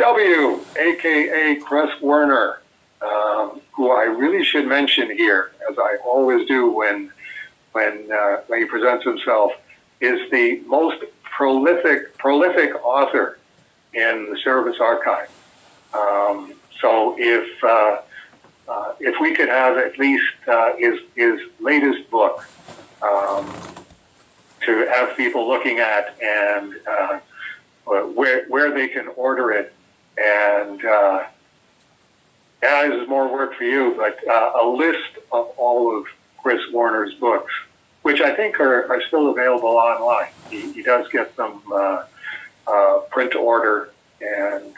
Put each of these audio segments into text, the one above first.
W, aka Chris Woerner, who I really should mention here, as I always do when he presents himself, is the most prolific author in the Service Archive. So if we could have at least his latest book to have people looking at, and where they can order it, and this is more work for you, but a list of all of Chris Woerner's books, which I think are still available online. He does get them print order, and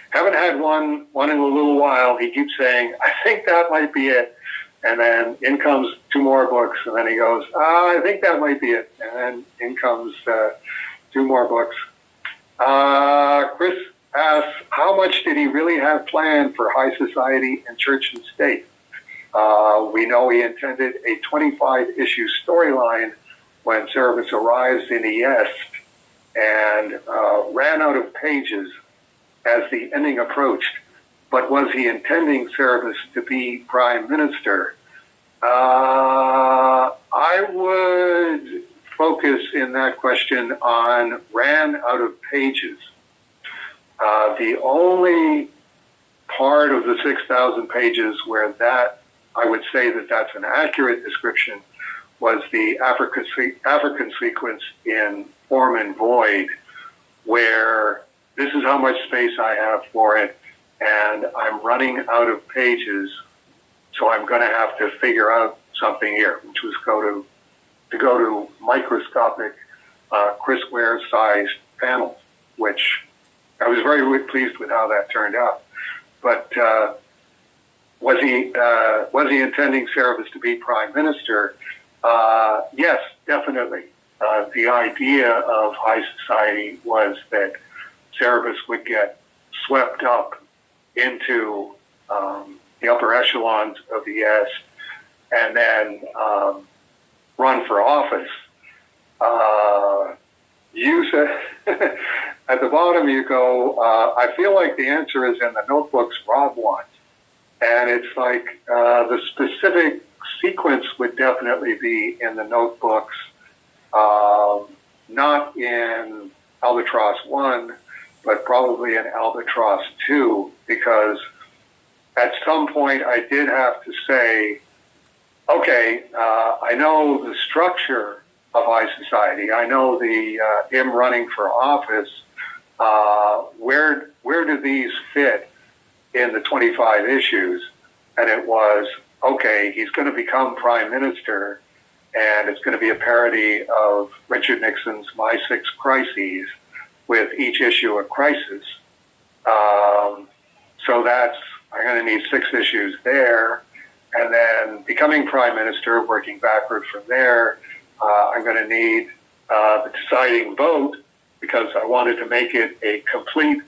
haven't had one in a little while. He keeps saying, I think that might be it. And then in comes two more books, and then he goes, I think that might be it. And then in comes two more books. Chris asks, how much did he really have planned for high society and church and state? We know he intended a 25-issue storyline when Service arrives in East, and ran out of pages as the ending approached. But was he intending Service to be Prime Minister? I would focus in that question on ran out of pages. The only part of the 6,000 pages where that, I would say that that's an accurate description, was the African sequence in Form and Void, where this is how much space I have for it, and I'm running out of pages, so I'm going to have to figure out something here, which was go to microscopic Chris Ware-sized panels, which I was very pleased with how that turned out. But was he intending Service to be Prime Minister? Yes, definitely. The idea of high society was that Service would get swept up into the upper echelons of the East, and then run for office. Use it. At the bottom you go, I feel like the answer is in the notebooks Rob wants. And it's like the specific sequence would definitely be in the notebooks, not in Albatross 1, but probably in Albatross 2, because at some point I did have to say, okay, I know the structure of high society. I know the him running for office. Where do these fit in the 25 issues? And it was, okay, he's going to become Prime Minister, and it's going to be a parody of Richard Nixon's My Six Crises, with each issue a crisis. So that's, I'm going to need 6 issues there. And then becoming Prime Minister, working backward from there, I'm going to need the deciding vote, because I wanted to make it a complete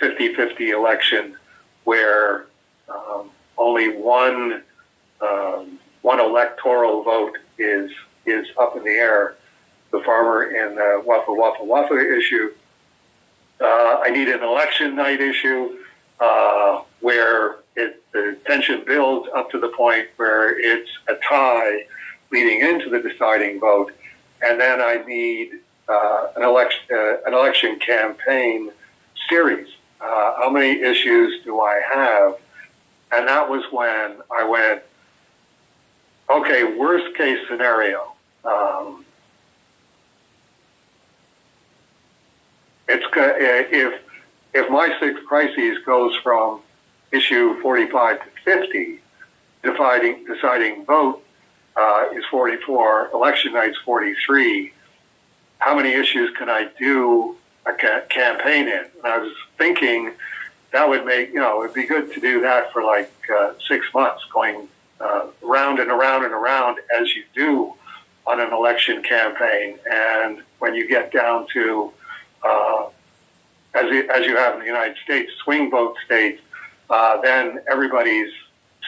50-50 election where only one electoral vote is up in the air. The farmer in the Waffa Waffa Waffa issue. I need an election night issue where the tension builds up to the point where it's a tie leading into the deciding vote, and then I need an election campaign series. How many issues do I have? And that was when I went, okay, worst case scenario. If My Six Crises goes from issue 45 to 50, deciding vote is 44, election night's 43. How many issues can I do a campaign in? And I was thinking that would make, it'd be good to do that for like 6 months, going round and around and around as you do on an election campaign. And when you get down to, as you have in the United States, swing vote states, then everybody's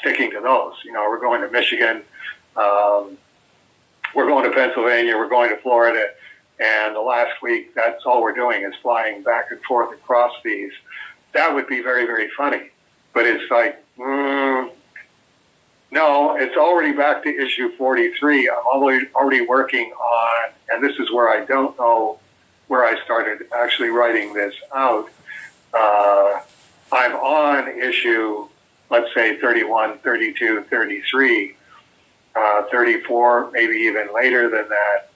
sticking to those. We're going to Michigan, we're going to Pennsylvania, we're going to Florida, and the last week, that's all we're doing is flying back and forth across these. That would be very, very funny. But it's like, no, it's already back to issue 43. I'm already working on, and this is where I don't know where I started actually writing this out. I'm on issue, let's say 31, 32, 33, 34, maybe even later than that.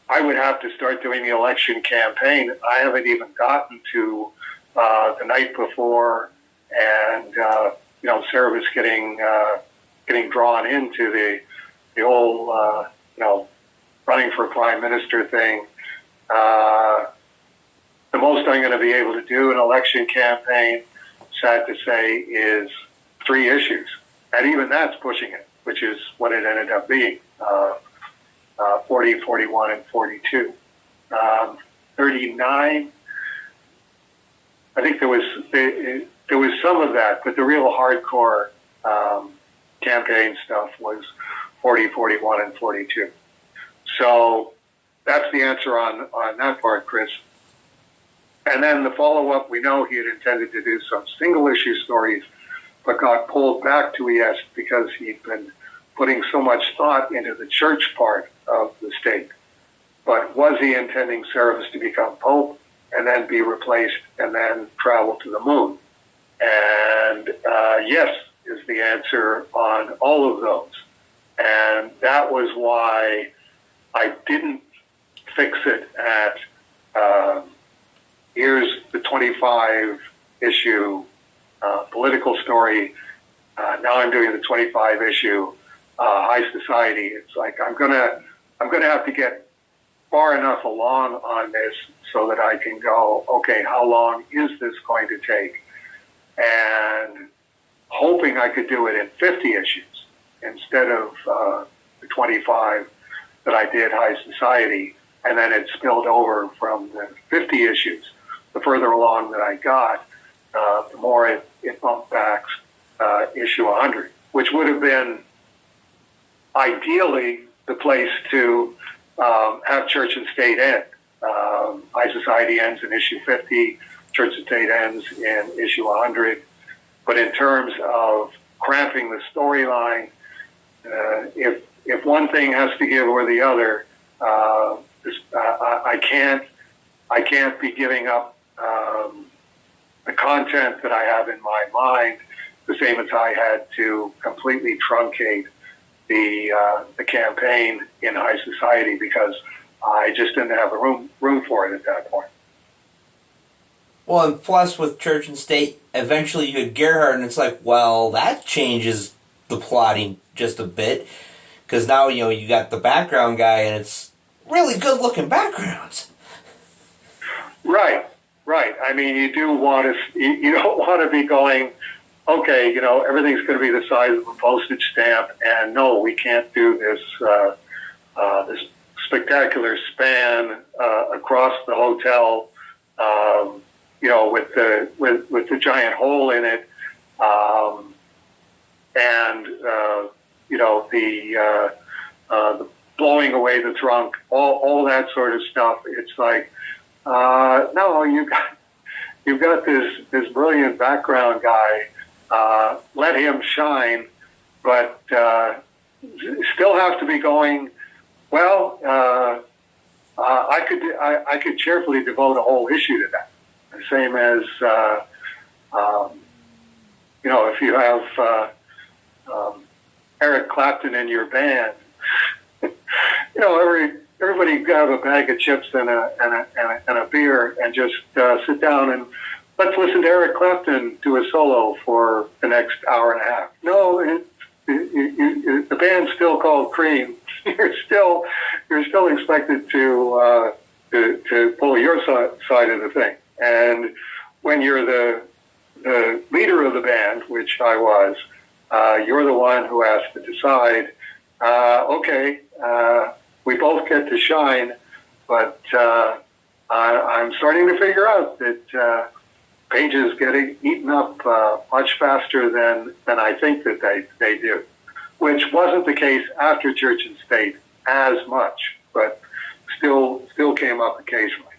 I would have to start doing the election campaign. I haven't even gotten to the night before, and Sarah was getting drawn into the whole running for prime minister thing. The most I'm going to be able to do in election campaign, sad to say, is 3 issues, and even that's pushing it, which is what it ended up being. 40, 41, and 42. 39, I think there was some of that, but the real hardcore campaign stuff was 40, 41, and 42. So that's the answer on that part, Chris. And then the follow-up, we know he had intended to do some single-issue stories, but got pulled back to ES because he'd been putting so much thought into the church part of the state. But was he intending Service to become Pope and then be replaced and then travel to the moon? And yes is the answer on all of those. And that was why I didn't fix it at here's the 25 issue political story. Now I'm doing the 25 issue high society. It's like I'm gonna have to get far enough along on this so that I can go, okay, how long is this going to take? And hoping I could do it in 50 issues instead of the 25 that I did high society, and then it spilled over from the 50 issues. The further along that I got, the more it bumped back issue 100, which would have been ideally the place to have Church and State end. High Society ends in issue 50, Church and State ends in issue 100. But in terms of cramping the storyline, if one thing has to give or the other, I can't be giving up the content that I have in my mind, the same as I had to completely truncate the campaign in high society because I just didn't have the room for it at that point. Well, and plus with Church and State, eventually you had Gerhard, and it's like, well, that changes the plotting just a bit, because now you got the background guy, and it's really good-looking backgrounds. Right. I mean, you don't want to be going, okay, everything's going to be the size of a postage stamp, and no, we can't do this this spectacular span across the hotel, with the giant hole in it, and the blowing away the trunk, all that sort of stuff. It's like, no, you've got this brilliant background guy. Let him shine, but still have to be going. Well, I could cheerfully devote a whole issue to that. The same as if you have Eric Clapton in your band, everybody have a bag of chips and a beer and just sit down and let's listen to Eric Clapton do a solo for the next hour and a half. No, the band's still called Cream. You're still expected to pull your side of the thing. And when you're the leader of the band, which I was, you're the one who has to decide. Okay, we both get to shine, but I'm starting to figure out that pages get eaten up much faster than I think that they do, which wasn't the case after Church and State. as much, but still came up occasionally.